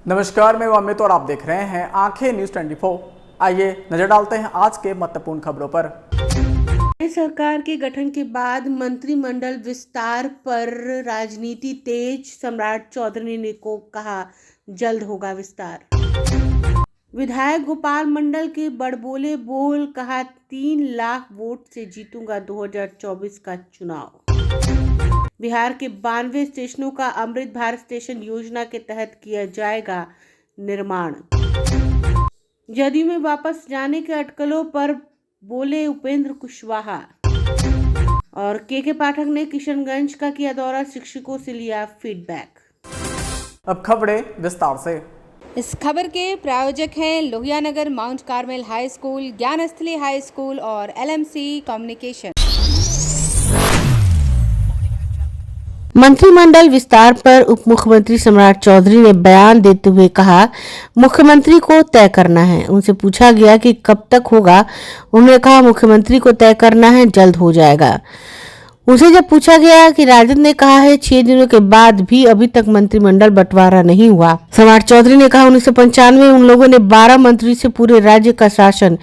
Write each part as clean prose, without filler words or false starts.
नमस्कार, मैं अमित और आप देख रहे हैं आंखें न्यूज 24। आइए नजर डालते हैं आज के महत्वपूर्ण खबरों पर। सरकार के गठन के बाद मंत्रिमंडल विस्तार पर राजनीति तेज। सम्राट चौधरी ने को कहा जल्द होगा विस्तार। विधायक गोपाल मंडल के बड़बोले बोल, कहा 3 लाख वोट से जीतूंगा 2024 का चुनाव। बिहार के 92 स्टेशनों का अमृत भारत स्टेशन योजना के तहत किया जाएगा निर्माण। जदयू में वापस जाने के अटकलों पर बोले उपेंद्र कुशवाहा। और के पाठक ने किशनगंज का किया दौरा, शिक्षकों से लिया फीडबैक। अब खबरें विस्तार से। इस खबर के प्रायोजक हैं Lohianagar mount Carmel high school, Gyansthali high school और LMC कम्युनिकेशन। मंत्रिमंडल विस्तार पर उप मुख्यमंत्री सम्राट चौधरी ने बयान देते हुए कहा मुख्यमंत्री को तय करना है। उनसे पूछा गया कि कब तक होगा, उन्होंने कहा मुख्यमंत्री को तय करना है, जल्द हो जाएगा। उनसे जब पूछा गया कि राजद ने कहा है 6 दिनों के बाद भी अभी तक मंत्रिमंडल बंटवारा नहीं हुआ, सम्राट चौधरी ने कहा 1995 में उन लोगों ने 12 मंत्री से पूरे राज्य का शासन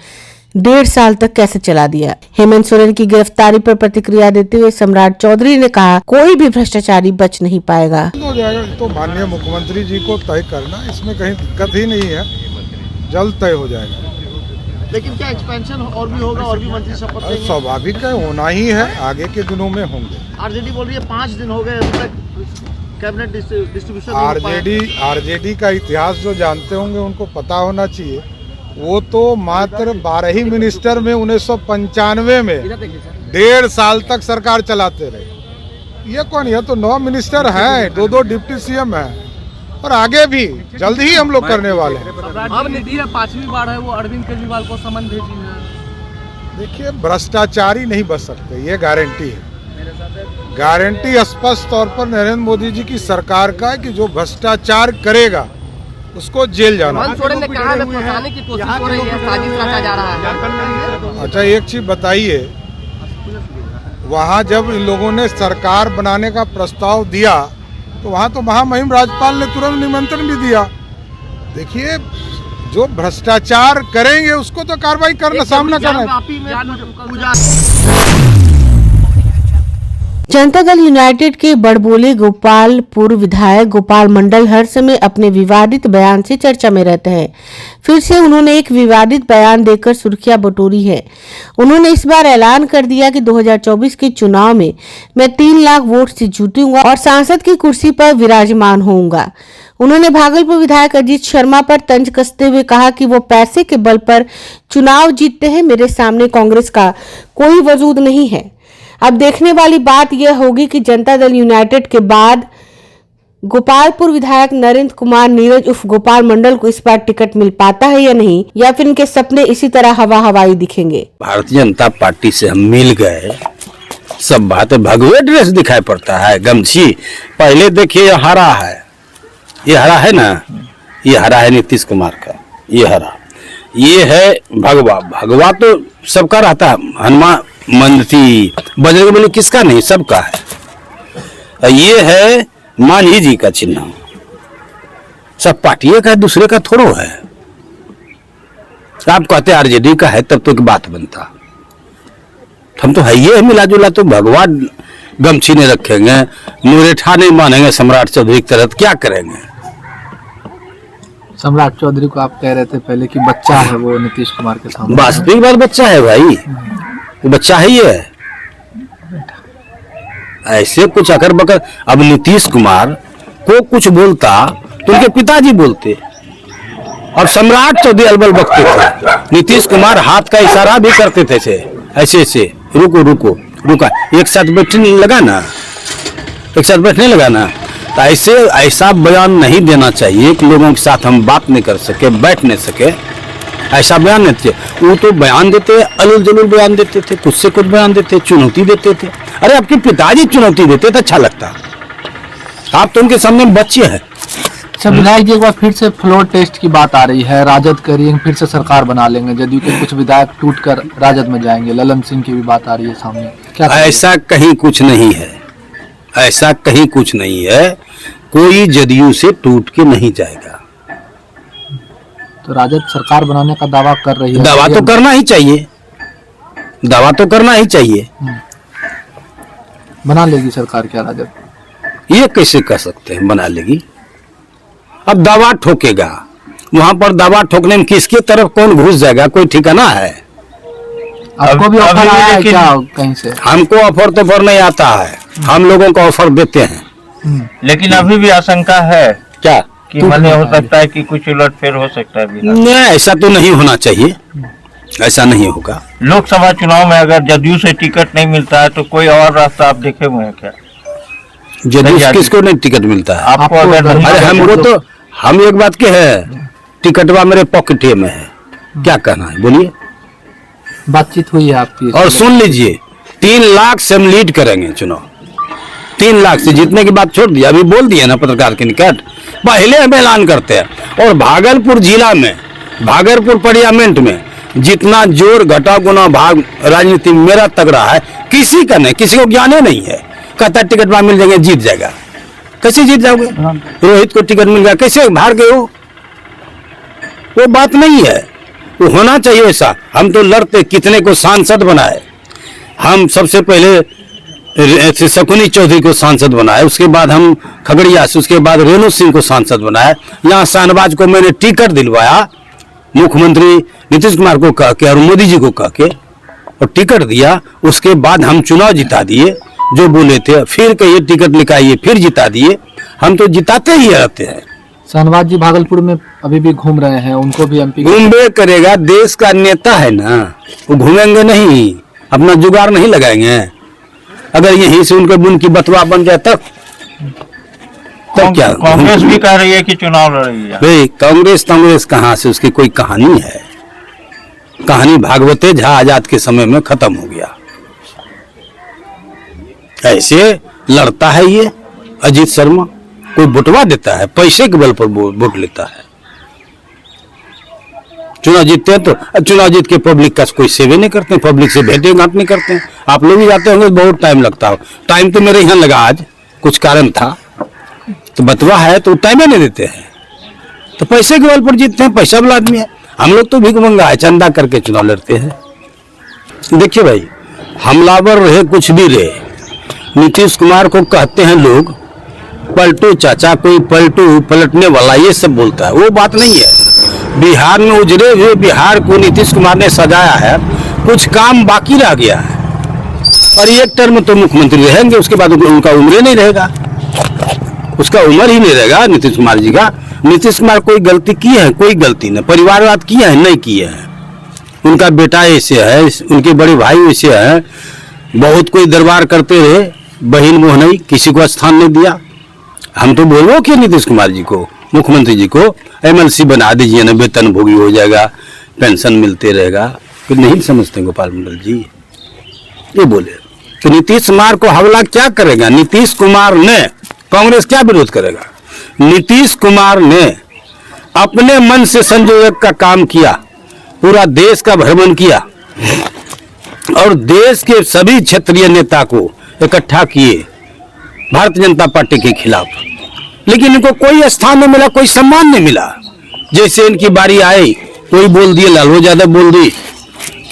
1.5 साल तक कैसे चला दिया। हेमंत सोरेन की गिरफ्तारी पर प्रतिक्रिया देते हुए सम्राट चौधरी ने कहा कोई भी भ्रष्टाचारी बच नहीं पाएगा। हो जाएगा तो माननीय मुख्यमंत्री जी को तय करना, इसमें कहीं दिक्कत ही नहीं है, जल्द तय हो जाएगा। लेकिन क्या एक्सपेंशन और भी होगा, और भी मंत्री शपथ लेंगे? स्वाभाविक है, होना ही है, आगे के दिनों में होंगे। आरजेडी बोल रही है 5 दिन हो गए अभी तक कैबिनेट डिस्ट्रीब्यूशन। आरजेडी का इतिहास जो जानते होंगे उनको पता होना चाहिए। वो तो मात्र 12 ही मिनिस्टर में 1995 में 1.5 साल तक सरकार चलाते रहे। ये कौन, ये तो 9 मिनिस्टर हैं, 2 डिप्टी CM हैं, और आगे भी जल्द ही हम लोग करने वाले हैं। अब नीति है 5वीं बार है, वो अरविंद केजरीवाल को समन भेजी है। देखिए, भ्रष्टाचारी नहीं बच सकते, ये गारंटी है। गारंटी स्पष्ट तौर पर नरेंद्र मोदी जी की सरकार का है कि जो भ्रष्टाचार करेगा उसको जेल जाना। सोरेन ने कहा है फंसाने की कोशिश हो रही है, साजिश रचा जा रहा है। अच्छा, एक चीज बताइए, वहाँ जब इन लोगों ने सरकार बनाने का प्रस्ताव दिया तो वहाँ तो महामहिम राज्यपाल ने तुरंत निमंत्रण भी दिया। देखिए, जो भ्रष्टाचार करेंगे उसको तो कार्रवाई करना, सामना करना। जनता दल यूनाइटेड के बड़बोले गोपालपुर विधायक गोपाल मंडल हर समय अपने विवादित बयान से चर्चा में रहते हैं। फिर से उन्होंने एक विवादित बयान देकर सुर्खियां बटोरी है। उन्होंने इस बार ऐलान कर दिया कि 2024 के चुनाव में मैं 3 लाख वोट से जीतूंगा और सांसद की कुर्सी पर विराजमान होऊंगा। उन्होंने भागलपुर विधायक अजीत शर्मा पर तंज कसते हुए कहा कि वो पैसे के बल पर चुनाव जीतते हैं, मेरे सामने कांग्रेस का कोई वजूद नहीं है। अब देखने वाली बात यह होगी कि जनता दल यूनाइटेड के बाद गोपालपुर विधायक नरेंद्र कुमार नीरज उर्फ गोपाल मंडल को इस बार टिकट मिल पाता है या नहीं, या फिर इनके सपने इसी तरह हवा हवाई दिखेंगे। भारतीय जनता पार्टी से हम मिल गए, सब बातें भगवे ड्रेस दिखाई पड़ता है, गमछी। पहले देखिए हरा है, ये हरा है ना, ये हरा है नीतीश कुमार का, ये हरा, ये है भगवा। भगवा तो सबका रहता है, हनुमान मंत्री बजरंगबली किसका नहीं, सबका है। ये है मांझी जी का चिन्ह, सब पार्टियों का है, दूसरे का थोड़ो है। आप कहते आरजेडी का है तब तो एक बात बनता, हम तो है ये मिला जुला। तो भगवा गमछी नहीं रखेंगे, मुरेठा नहीं मानेंगे सम्राट चौधरी की तरह, क्या करेंगे? सम्राट चौधरी को आप कह रहे थे पहले कि बच्चा है वो नीतीश कुमार के सामने। वास्तविक बात बच्चा है भाई, बच्चा है ये। ऐसे कुछ अकर बकर, अब नीतीश कुमार को कुछ बोलता तो उनके पिताजी बोलते, और सम्राट चौधरी अलबल बकते थे। नीतीश कुमार हाथ का इशारा भी करते थे ऐसे ऐसे, रुको रुको रुका, एक साथ बैठने लगा ना, एक साथ बैठने लगा ना। तो ऐसा बयान नहीं देना चाहिए कि लोगों के साथ हम बात नहीं कर सके, बैठ नहीं सके, ऐसा बयान नहीं थे। वो तो बयान देते, अलुल जलूल बयान देते थे, कुछ से कुछ बयान देते, चुनौती देते थे। अरे आपके पिताजी चुनौती देते तो अच्छा लगता, आप तो उनके सामने बच्चे हैं। अच्छा विधायक जी, एक बार फिर से फ्लोर टेस्ट की बात आ रही है, राजद करेंगे फिर से सरकार बना लेंगे, जदयू के कुछ विधायक टूटकर राजद में जाएंगे, ललन सिंह की भी बात आ रही है सामने, क्या? ऐसा कहीं कुछ नहीं है, ऐसा कहीं कुछ नहीं है, कोई जदयू से टूट के नहीं जाएगा। तो राजद सरकार बनाने का दावा कर रही है। दावा तो करना ही चाहिए, दावा तो करना ही चाहिए। बना लेगी सरकार क्या राजद? ये कैसे कह सकते हैं बना लेगी? अब दावा ठोकेगा, वहां पर दावा ठोकने में किसके तरफ कौन घुस जाएगा कोई ठिकाना है? आपको भी ऑफर आया है क्या कहीं से? हमको ऑफर तो पर नहीं आता है, हम लोगों को ऑफर देते हैं। लेकिन अभी भी आशंका है क्या कि मन हो सकता है कि कुछ उलटफेर हो सकता है बिना। नहीं, ऐसा तो नहीं होना चाहिए, ऐसा नहीं होगा। लोकसभा चुनाव में अगर जदयू से टिकट नहीं मिलता है तो कोई और रास्ता आप देखे हुए हैं क्या? जदयू से किसको नहीं टिकट मिलता है? आपको अगर नहीं अरे हमको तो, हम एक बात के है, टिकटवा मेरे पॉकेट में है, क्या कहना है बोलिए? बातचीत हुई है आपकी? और सुन लीजिए, 3 लाख से हम लीड करेंगे चुनाव, 3 लाख से जीतने की बात छोड़ दिया, अभी बोल दिया ना पत्रकार के निकट, पहले हम ऐलान करते हैं। और भागलपुर जिला में, भागलपुर पार्लियामेंट में जितना जोर घटा गुना भाग राजनीति में मेरा तगड़ा है, किसी का नहीं, किसी को ज्ञान नहीं है। कहता टिकट वहां मिल जाएंगे जीत जाएगा, कैसे जीत जाओगे? रोहित को टिकट मिल गया, कैसे हार गए हो? वो बात नहीं है, वो होना चाहिए ऐसा। हम तो लड़ते, कितने को सांसद बनाए, हम सबसे पहले शकुनी चौधरी को सांसद बनाए, उसके बाद हम खगड़िया से, उसके बाद रेणु सिंह को सांसद बनाए, यहाँ शाहनवाज को मैंने टिकट दिलवाया, मुख्यमंत्री नीतीश कुमार को कह के और मोदी जी को कह के, और टिकट दिया। उसके बाद हम चुनाव जिता दिए, जो बोले थे, फिर कहिए टिकट लिखाइए, फिर जिता दिए। हम तो जिताते ही रहते हैं। शाहनवाज जी भागलपुर में अभी भी घूम रहे हैं, उनको भी एमपी घूमबे करेगा, देश का नेता है ना, वो घूमेंगे नहीं, अपना जुगाड़ नहीं लगाएंगे। अगर यहीं से उनके बुन की बतवा बन जाए तब क्या? कांग्रेस भी कह रही है कि चुनाव लड़ रही है। भाई कांग्रेस कहाँ से, उसकी कोई कहानी है? कहानी भागवते झा आजाद के समय में खत्म हो गया। ऐसे लड़ता है ये अजीत शर्मा, कोई बुटवा देता है, पैसे के बल पर वोट लेता है। चुनाव जीतते हैं तो चुनाव जीत के पब्लिक का कोई सेवे नहीं करते, पब्लिक से भेंटे घाट नहीं करते। आप लोग भी जाते होंगे, बहुत टाइम लगता हो। टाइम तो मेरे यहाँ लगा, आज कुछ कारण था, तो बतवा है तो टाइम ही नहीं देते हैं, तो पैसे के बल पर जीतते हैं, पैसा वाला आदमी है। हम लोग तो भीख मंगा है, चंदा करके चुनाव लड़ते हैं। देखिए भाई, हमलावर रहे कुछ भी रहे, नीतीश कुमार को कहते हैं लोग पलटू चाचा, कोई पलटू पलटने वाला, ये सब बोलता है, वो बात नहीं है। बिहार में उजड़े हुए बिहार को नीतीश कुमार ने सजाया है, कुछ काम बाकी रह गया है, और एक टर्म तो मुख्यमंत्री रहेंगे, उसके बाद उनका उम्र नहीं रहेगा, उसका उम्र ही नहीं रहेगा नीतीश कुमार जी का। नीतीश कुमार कोई गलती की है? कोई गलती नहीं। परिवारवाद किया है? नहीं किया है। उनका बेटा ऐसे है, उनके बड़े भाई ऐसे है, बहुत कोई दरबार करते रहे, बहन मोहनई, किसी को स्थान नहीं दिया। हम तो बोलो कि नीतीश कुमार जी को, मुख्यमंत्री जी को एमएलसी बना दीजिए ना, वेतन भोगी हो जाएगा, पेंशन मिलते रहेगा। फिर नहीं समझते गोपाल मंडल जी, ये बोले तो नीतीश कुमार को हमला क्या करेगा? नीतीश कुमार ने, कांग्रेस क्या विरोध करेगा? नीतीश कुमार ने अपने मन से संयोजक का काम किया, पूरा देश का भ्रमण किया और देश के सभी क्षेत्रीय नेता को इकट्ठा किए भारतीय जनता पार्टी के खिलाफ, लेकिन इनको कोई स्थान नहीं मिला, कोई सम्मान नहीं मिला। जैसे इनकी बारी आई, कोई बोल दिए, लालू यादव बोल दी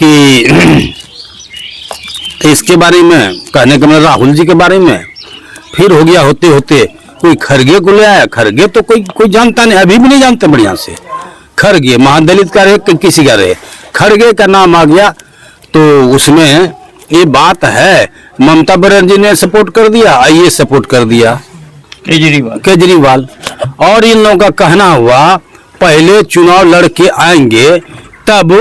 कि इसके बारे में कहने का मतलब राहुल जी के बारे में, फिर हो गया होते होते कोई खरगे को ले आया। खरगे तो कोई जानता नहीं, अभी भी नहीं जानते बढ़िया से। खरगे महादलित का रहे कि किसी का रहे, खरगे का नाम आ गया, तो उसमें ये बात है, ममता बनर्जी ने सपोर्ट कर दिया, ये सपोर्ट कर दिया केजरीवाल। और इन लोगों का कहना हुआ पहले चुनाव लड़के आएंगे तब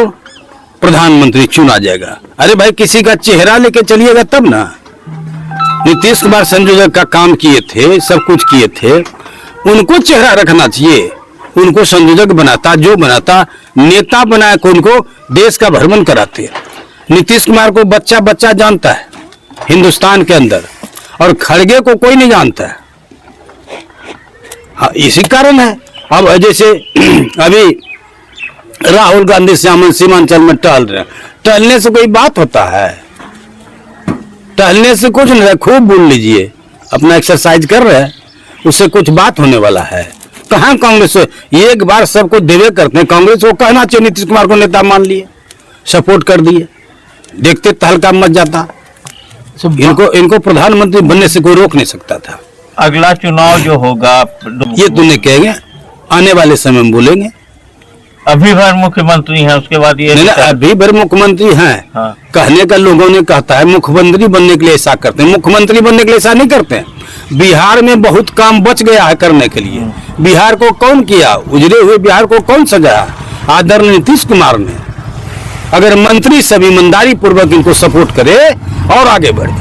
प्रधानमंत्री चुना जाएगा। अरे भाई, किसी का चेहरा लेके चलिएगा तब ना। नीतीश कुमार संयोजक का काम किए थे, सब कुछ किए थे, उनको चेहरा रखना चाहिए। उनको संयोजक बनाता, जो बनाता, नेता बनाया को उनको देश का भ्रमण कराते। नीतीश कुमार को बच्चा बच्चा जानता है हिंदुस्तान के अंदर, और खड़गे को कोई नहीं जानता है। हाँ, इसी कारण है। अब जैसे अभी राहुल गांधी सीमांचल में टहल रहे हैं, टहलने से कोई बात होता है? टहलने से कुछ नहीं है, खूब बोल लीजिए, अपना एक्सरसाइज कर रहे हैं, उससे कुछ बात होने वाला है? कहाँ कांग्रेस एक बार सबको देवे करते हैं। कांग्रेस को कहना चाहिए नीतीश कुमार को नेता मान लिए, सपोर्ट कर दिए, देखते तहलका मच जाता। इनको प्रधानमंत्री बनने से कोई रोक नहीं सकता था। अगला चुनाव जो होगा ये तूने कहेंगे, आने वाले समय में बोलेंगे। अभी भर मुख्यमंत्री हैं, उसके बाद ये नहीं, अभी भर मुख्यमंत्री हैं। हाँ। कहने का लोगों ने कहता है मुख्यमंत्री बनने के लिए ऐसा करते हैं, मुख्यमंत्री बनने के लिए ऐसा नहीं करते हैं। बिहार में बहुत काम बच गया है करने के लिए। बिहार को कौन किया, उजड़े हुए बिहार को कौन सजाया? आदरणीय नीतीश कुमार ने। अगर मंत्री सब ईमानदारी पूर्वक इनको सपोर्ट करे और आगे बढ़े।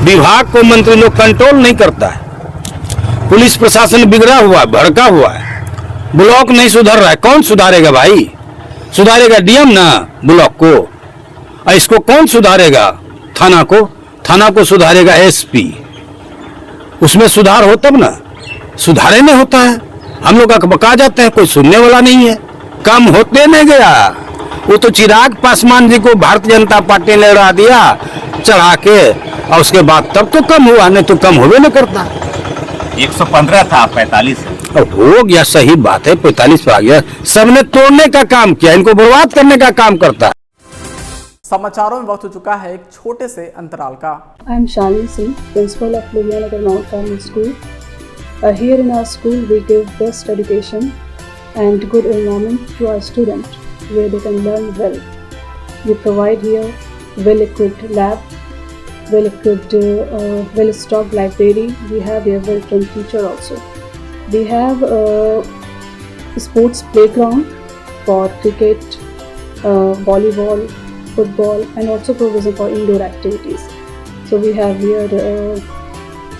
विभाग को मंत्री लोग कंट्रोल नहीं करता है। पुलिस प्रशासन बिगड़ा हुआ है, भड़का हुआ है। ब्लॉक नहीं सुधर रहा है, कौन सुधारेगा भाई? सुधारेगा डीएम ना ब्लॉक को, और इसको कौन सुधारेगा? थाना को सुधारेगा एसपी। उसमें सुधार हो तब ना, सुधारे नहीं होता है। हम लोग अकबका जाते हैं, कोई सुनने वाला नहीं है। काम होते नहीं गया। वो तो चिराग पासवान जी को भारतीय जनता पार्टी ने लड़ा दिया चढ़ा के, और उसके बाद तब तो कम हुआ, नहीं तो कम होवे न करता। 115 था, 45 हो गया, सही बात है, 45 पे आ गया। सबने तोड़ने का काम किया, इनको बर्बाद करने का काम करता है। समाचारों में वक्त हो चुका है एक छोटे से अंतराल का। I am Shalini Singh, principal of Lohiyanagar Mount Carmel School. Here in our school, we give best education and good environment to our students, where they can learn well. We provide here well-equipped lab, well-equipped, well-stocked library. We have here well-trained teacher also. We have a sports playground for cricket, volleyball, football, and also provision for indoor activities. So we have here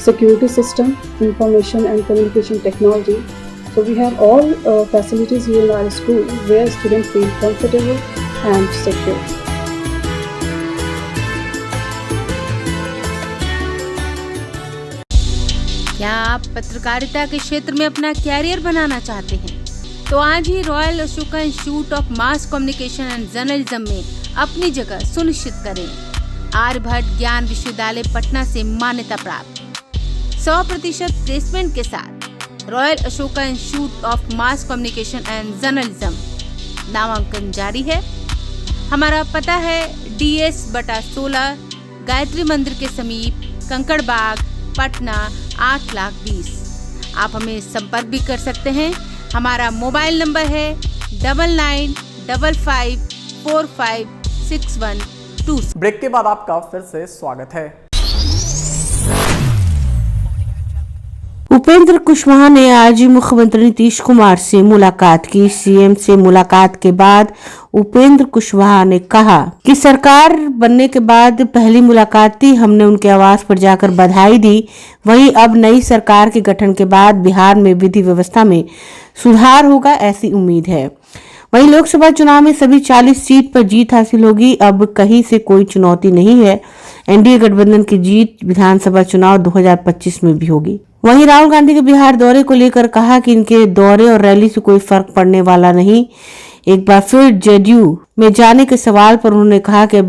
security system, information and communication technology. So we have all facilities here in our school where students feel comfortable and secure. क्या आप पत्रकारिता के क्षेत्र में अपना career बनाना चाहते हैं? तो आज ही royal Ashoka institute of mass communication and journalism में अपनी जगह सुनिश्चित करें। आर्यभट्ट ज्ञान विश्वविद्यालय पटना से मान्यता प्राप्त 100% प्लेसमेंट के साथ royal Ashoka institute of mass communication and journalism नामांकन जारी है। हमारा पता है DS/16 गायत्री मंदिर के समीप, कंकड़ बाग, पटना 8,20,000। आप हमें संपर्क भी कर सकते हैं। हमारा मोबाइल नंबर है 9955456122। ब्रेक के बाद आपका फिर से स्वागत है। उपेंद्र कुशवाहा ने आज मुख्यमंत्री नीतीश कुमार से मुलाकात की। सीएम से मुलाकात के बाद उपेंद्र कुशवाहा ने कहा कि सरकार बनने के बाद पहली मुलाकात थी, हमने उनके आवास पर जाकर बधाई दी। वहीं अब नई सरकार के गठन के बाद बिहार में विधि व्यवस्था में सुधार होगा, ऐसी उम्मीद है। वहीं लोकसभा चुनाव में सभी 40 सीट पर जीत हासिल होगी। अब कहीं से कोई चुनौती नहीं है। एनडीए गठबंधन की जीत विधानसभा चुनाव 2025 में भी होगी। वहीं राहुल गांधी के बिहार दौरे को लेकर कहा कि इनके दौरे और रैली से कोई फर्क पड़ने वाला नहीं। एक बार फिर जेडीयू में जाने के सवाल पर उन्होंने कहा कि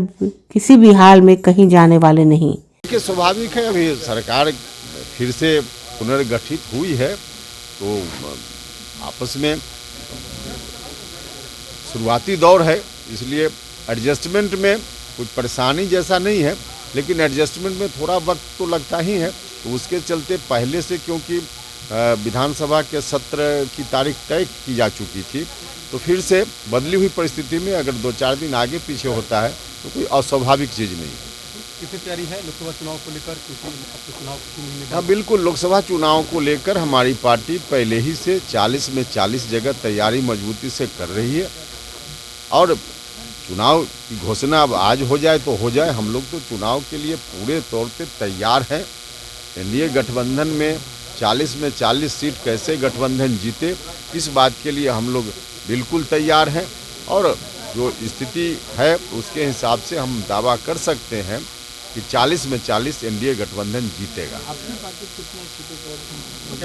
किसी भी हाल में कहीं जाने वाले नहीं। स्वाभाविक है, अभी सरकार फिर से पुनर्गठित हुई है तो आपस में शुरुआती दौर है, इसलिए एडजस्टमेंट में कुछ परेशानी जैसा नहीं है, लेकिन एडजस्टमेंट में थोड़ा वक्त तो लगता ही है। तो उसके चलते पहले से, क्योंकि विधानसभा के सत्र की तारीख तय की जा चुकी थी, तो फिर से बदली हुई परिस्थिति में अगर 2-4 दिन आगे पीछे होता है तो कोई अस्वाभाविक चीज़ नहीं है। कितनी तैयारी है लोकसभा चुनाव को लेकर? हाँ बिल्कुल, लोकसभा चुनाव को लेकर हमारी पार्टी पहले ही से 40 में 40 जगह तैयारी मजबूती से कर रही है। और चुनाव की घोषणा अब आज हो जाए तो हो जाए, हम लोग तो चुनाव के लिए पूरे तौर पे तैयार हैं। एनडीए गठबंधन में 40 में 40 सीट कैसे गठबंधन जीते, इस बात के लिए हम लोग बिल्कुल तैयार हैं। और जो स्थिति है उसके हिसाब से हम दावा कर सकते हैं कि 40 में 40 एनडीए गठबंधन जीतेगा।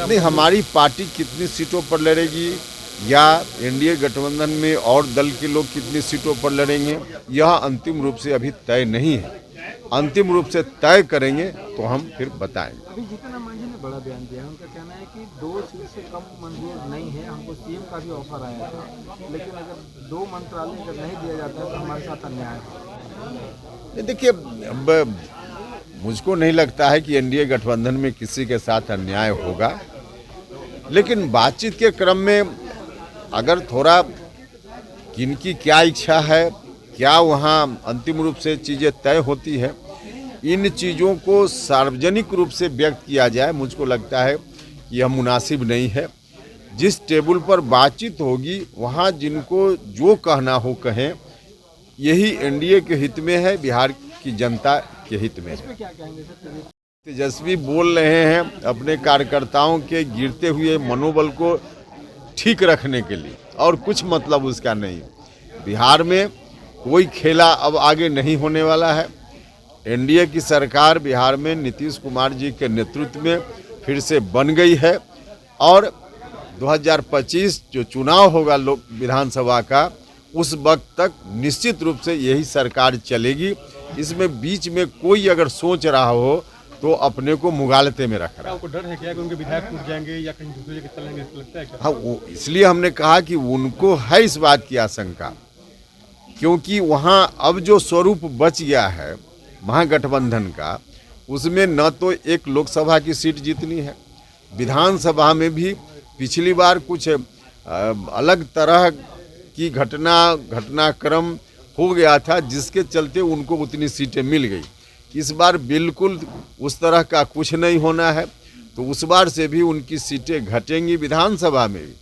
नहीं, हमारी पार्टी कितनी सीटों पर लड़ेगी या एनडीए गठबंधन में और दल के लोग कितनी सीटों पर लड़ेंगे, यह अंतिम रूप से अभी तय नहीं है। अंतिम रूप से तय करेंगे तो हम फिर बताएंगे। अभी जीतन राम मांझी ने बड़ा बयान दिया है, उनका कहना है कि 2 सीट से कम मंजूर नहीं है, हमको सीएम का भी ऑफर आया था, लेकिन अगर 2 मंत्रालय अगर नहीं दिया जाता है तो हमारे साथ अन्याय है। देखिए, अब मुझको नहीं लगता है कि एनडीए गठबंधन में किसी के साथ अन्याय होगा, लेकिन बातचीत के क्रम में अगर थोड़ा किनकी क्या इच्छा है, क्या वहाँ अंतिम रूप से चीज़ें तय होती है, इन चीज़ों को सार्वजनिक रूप से व्यक्त किया जाए, मुझको लगता है कि यह मुनासिब नहीं है। जिस टेबल पर बातचीत होगी वहाँ जिनको जो कहना हो कहें, यही एनडीए के हित में है, बिहार की जनता के हित में है। क्या कहेंगे सर? तेजस्वी बोल रहे हैं अपने कार्यकर्ताओं के गिरते हुए मनोबल को ठीक रखने के लिए, और कुछ मतलब उसका नहीं। बिहार में कोई खेला अब आगे नहीं होने वाला है। एनडीए की सरकार बिहार में नीतीश कुमार जी के नेतृत्व में फिर से बन गई है, और 2025 जो चुनाव होगा लोक विधानसभा का, उस वक्त तक निश्चित रूप से यही सरकार चलेगी। इसमें बीच में कोई अगर सोच रहा हो तो अपने को मुगालते में रख रहा है। आपको डर है क्या कि उनके विधायक टूट जाएंगे या कहीं दूसरे जगह चलेंगे, ऐसा लगता है क्या? हाँ, वो इसलिए हमने कहा कि उनको है इस बात की आशंका, क्योंकि वहाँ अब जो स्वरूप बच गया है महागठबंधन का, उसमें न तो एक लोकसभा की सीट जीतनी है, विधानसभा में भी पिछली बार कुछ अलग तरह की घटनाक्रम हो गया था, जिसके चलते उनको उतनी सीटें मिल गई। इस बार बिल्कुल उस तरह का कुछ नहीं होना है, तो उस बार से भी उनकी सीटें घटेंगी विधानसभा में भी।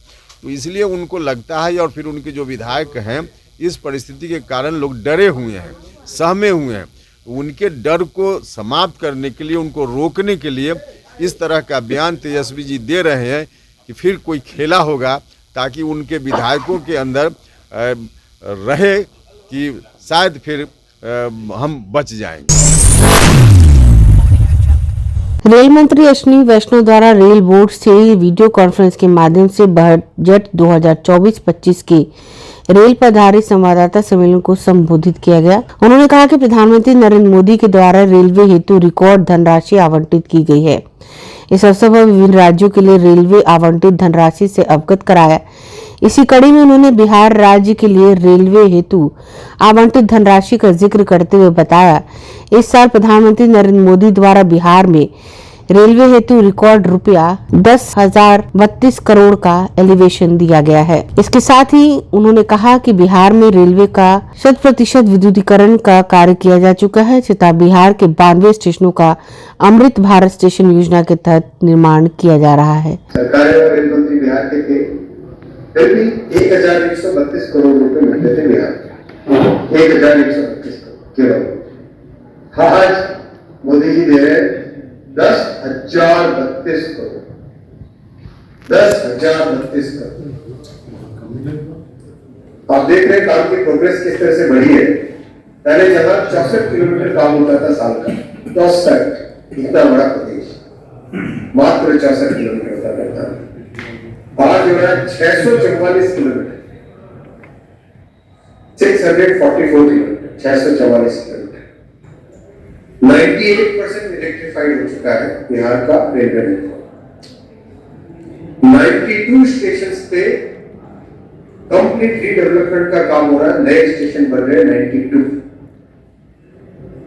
तो इसलिए उनको लगता है, और फिर उनके जो विधायक हैं इस परिस्थिति के कारण लोग डरे हुए हैं, सहमे हुए हैं। उनके डर को समाप्त करने के लिए, उनको रोकने के लिए इस तरह का बयान तेजस्वी जी दे रहे हैं कि फिर कोई खेला होगा, ताकि उनके विधायकों के अंदर रहे कि शायद फिर हम बच जाएंगे। रेल मंत्री अश्विनी वैष्णव द्वारा रेल बोर्ड से वीडियो कॉन्फ्रेंस के माध्यम से बजट 2024-25 के रेल पर आधारित संवाददाता सम्मेलन को संबोधित किया गया। उन्होंने कहा कि प्रधानमंत्री नरेंद्र मोदी के द्वारा रेलवे हेतु रिकॉर्ड धनराशि आवंटित की गई है। इस अवसर पर विभिन्न राज्यों के लिए रेलवे आवंटित धनराशि से अवगत कराया। इसी कड़ी में उन्होंने बिहार राज्य के लिए रेलवे हेतु आवंटित धनराशि का जिक्र करते हुए बताया, इस साल प्रधानमंत्री नरेंद्र मोदी द्वारा बिहार में रेलवे हेतु रिकॉर्ड रुपया 10,032 करोड़ का एलिवेशन दिया गया है। इसके साथ ही उन्होंने कहा कि बिहार में रेलवे का 100% विद्युतीकरण का कार्य किया जा चुका है तथा बिहार के 92 स्टेशनों का अमृत भारत स्टेशन योजना के तहत निर्माण किया जा रहा है। सरकारी और रेल मंत्री बिहार के थे, फिर भी 1,132 करोड़ रुपए मिलते थे बिहार को, 1,132 करोड़। आज मोदी जी दे रहे 10,032 करोड़, 10,032 करोड़। आप देख रहे हैं काम की प्रोग्रेस किस तरह से बढ़ी है। पहले जहां 64 किलोमीटर काम होता था साल का, 64, इतना बड़ा प्रदेश मात्र 64 किलोमीटर का करता था। आज जो है 644 किलोमीटर, 644 किलोमीटर, 644 किलोमीटर। 98% इलेक्ट्रिफाइड हो चुका है बिहार का रेलवे नेटवर्क। 92 स्टेशन पे कंप्लीट रीडेवलपमेंट का काम हो रहा है, नए स्टेशन बन रहे हैं 92।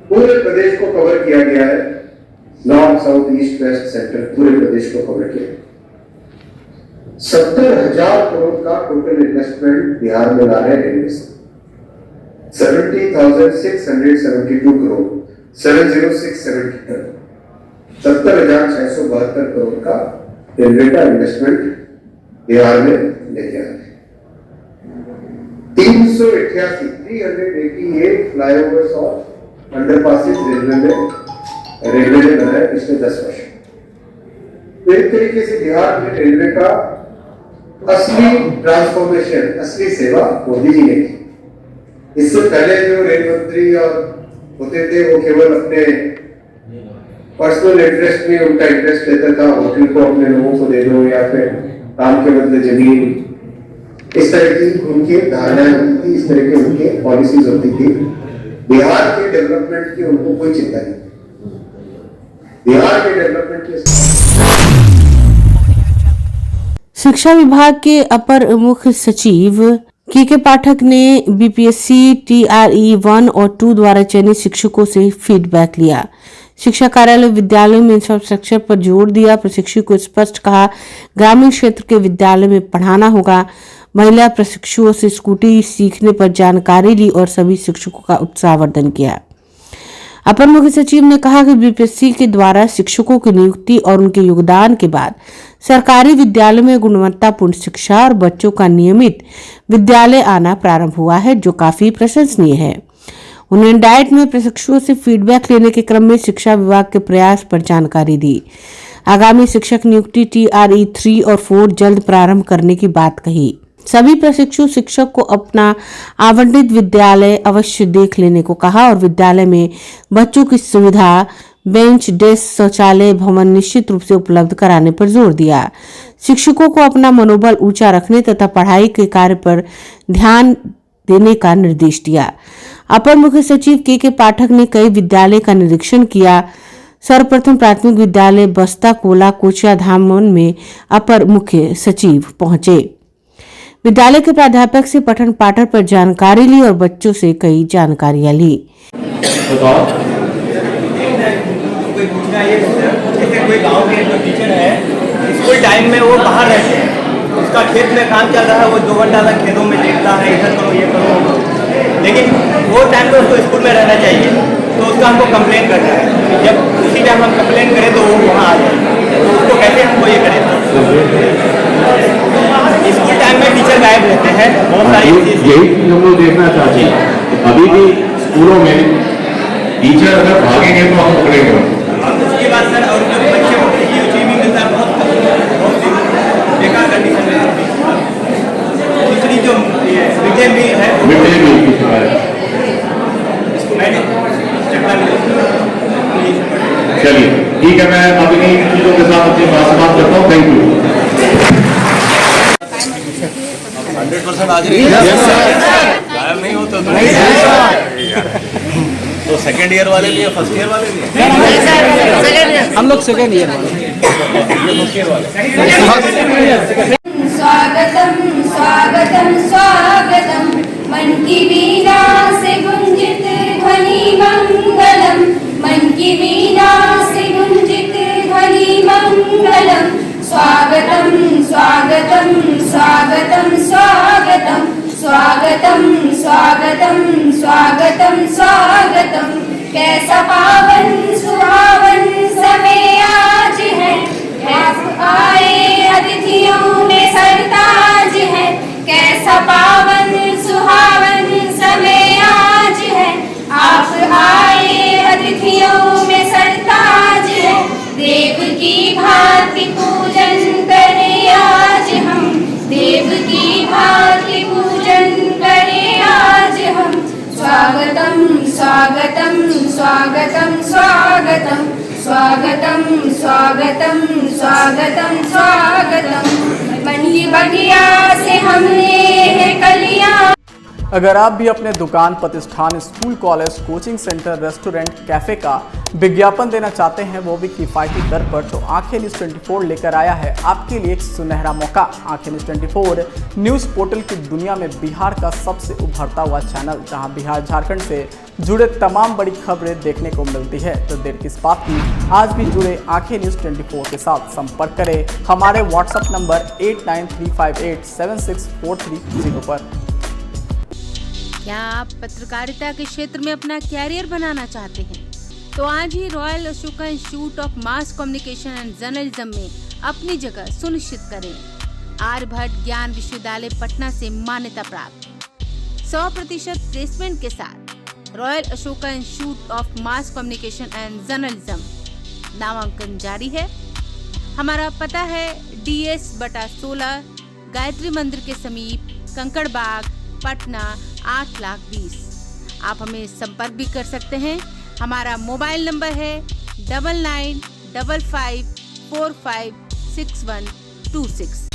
पूरे प्रदेश को कवर किया गया है, north south east west centre पूरे प्रदेश को कवर किया। 70,000 करोड़ का टोटल इन्वेस्टमेंट बिहार में ला रहे हैं रेलवे से। 70,672 करोड़, 70670 करोड़, 70,672 करोड़ का रेलवे का इन्वेस्टमेंट बिहार में लेके आ रहे हैं। 388 फ्लाईओवर्स और अंडरपासेस रेलवे ने बनाए पिछले 10 वर्ष। तो एक तरीके से बिहार में रेलवे का असली ट्रांसफॉर्मेशन, असली सेवा मोदी जी ने की। इससे पहले जो रेल मंत्री और होते थे वो केवल अपने पर्सनल इंटरेस्ट में उनका इंटरेस्ट लेता था, होटल को अपने लोगों को दे दो या फिर काम के बदले जमीन, इस तरह की उनकी धारणाएं होती थी, इस तरह की उनकी पॉलिसीज होती थी। बिहार के डेवलपमेंट की उनको कोई चिंता नहीं। बिहार के डेवलपमेंट की शिक्षा विभाग के अपर मुख्य सचिव के पाठक ने बीपीएससी TRE 1 और 2 द्वारा चयनित शिक्षकों से फीडबैक लिया। शिक्षा कार्यालय विद्यालयों में इंफ्रास्ट्रक्चर पर जोर दिया। प्रशिक्षु को स्पष्ट कहा ग्रामीण क्षेत्र के विद्यालय में पढ़ाना होगा। महिला प्रशिक्षुओं से स्कूटी सीखने पर जानकारी ली और सभी शिक्षकों का उत्साहवर्धन किया। अपर मुख्य सचिव ने कहा कि बीपीएससी के द्वारा शिक्षकों की नियुक्ति और उनके योगदान के बाद सरकारी विद्यालयों में गुणवत्तापूर्ण शिक्षा और बच्चों का नियमित विद्यालय आना प्रारंभ हुआ है, जो काफी प्रशंसनीय है। उन्होंने डाइट में प्रशिक्षुओं से फीडबैक लेने के क्रम में शिक्षा विभाग के प्रयास पर जानकारी दी। आगामी शिक्षक नियुक्ति TRE 3 और 4 जल्द प्रारंभ करने की बात कही। सभी प्रशिक्षु शिक्षक को अपना आवंटित विद्यालय अवश्य देख लेने को कहा और विद्यालय में बच्चों की सुविधा, बेंच, डेस्क, शौचालय, भवन निश्चित रूप से उपलब्ध कराने पर जोर दिया। शिक्षकों को अपना मनोबल ऊंचा रखने तथा पढ़ाई के कार्य पर ध्यान देने का निर्देश दिया। अपर मुख्य सचिव के पाठक ने कई विद्यालय का निरीक्षण किया। सर्वप्रथम प्राथमिक विद्यालय बस्ता कोला कोचिया धामन में अपर मुख्य सचिव पहुंचे। विद्यालय के प्राध्यापक से पठन पाठन पर जानकारी ली और बच्चों से कई जानकारियां ली। कोई गांव के जो टीचर है स्कूल टाइम में वो बाहर रहते हैं, उसका खेत में काम चल रहा है, वो 2 घंटा तक खेतों में देखता है, इधर करो ये करो, लेकिन वो टाइम में उसको स्कूल में रहना चाहिए। तो उसका हमको कंप्लेन करना है। जब उसी टाइम हम कंप्लेन करें तो वो वहाँ आ जाए, तो उसको कैसे हमको ये करें? स्कूल टाइम में टीचर गायब रहते हैं, बहुत सारी यही हम लोग देखना चाहते हैं। अभी भी स्कूलों में टीचर अगर भागेंगे तो हम पकड़ेंगे। उसके बाद सर और जो बच्चे को भी मिलता है, बहुत बेकार कंडीशन में। दूसरी जो मिड डे मील है, मिड डे मील की शिकायत, चलिए ठीक है, मैं अब इन चीजों के साथ अपनी बात समाप्त करता हूँ। Thank you. 100% आज गायब नहीं होता तो सेकेंड ईयर वाले लिए, फर्स्ट ईयर वाले लिए, हम लोग सेकेंड ईयर स्वागतम स्वागतम स्वागतम मन की वीणा से गुंजित ध्वनि मंगलम, मन की वीणा से गुंजित ध्वनि मंगलम। स्वागतम स्वागतम स्वागतम स्वागतम स्वागतम स्वागतम स्वागतम स्वागतम। कैसा पावन सुहावन समय आज है, आप आए अतिथियों में सरताज है। कैसा पावन सुहावन समय आज है, आप आए अतिथियों में सरताज है। देव की भांति पूजन करें आज हम, देव की भांति पूजन करें आज हम। स्वागतम स्वागतम स्वागतम स्वागतम स्वागतम स्वागतम स्वागतम स्वागतम। मन की बगिया से हमने है कलियां। अगर आप भी अपने दुकान, प्रतिष्ठान, school, college, coaching centre, restaurant, cafe का विज्ञापन देना चाहते हैं, वो भी किफायती दर पर, तो आंखें न्यूज़ 24 लेकर आया है आपके लिए एक सुनहरा मौका। आंखें न्यूज़ 24 न्यूज़ पोर्टल की दुनिया में बिहार का सबसे उभरता हुआ चैनल, जहां बिहार झारखंड से जुड़े तमाम बड़ी खबरें देखने को मिलती है। तो देर किस बात की, आज भी जुड़े आंखें न्यूज़ 24 के साथ। संपर्क करें हमारे व्हाट्सएप नंबर 8935876430 पर। क्या आप पत्रकारिता के क्षेत्र में अपना कैरियर बनाना चाहते हैं? तो आज ही royal Ashoka institute of mass communication and journalism में अपनी जगह सुनिश्चित करें। आर्यभट्ट ज्ञान विश्वविद्यालय पटना से मान्यता प्राप्त 100% प्लेसमेंट के साथ royal Ashoka institute of mass communication and journalism नामांकन जारी है। हमारा पता है DS/16 गायत्री मंदिर के समीप, कंकड़ बाग, पटना 8,20,000। आप हमें संपर्क भी कर सकते हैं। हमारा मोबाइल नंबर है 9955456126।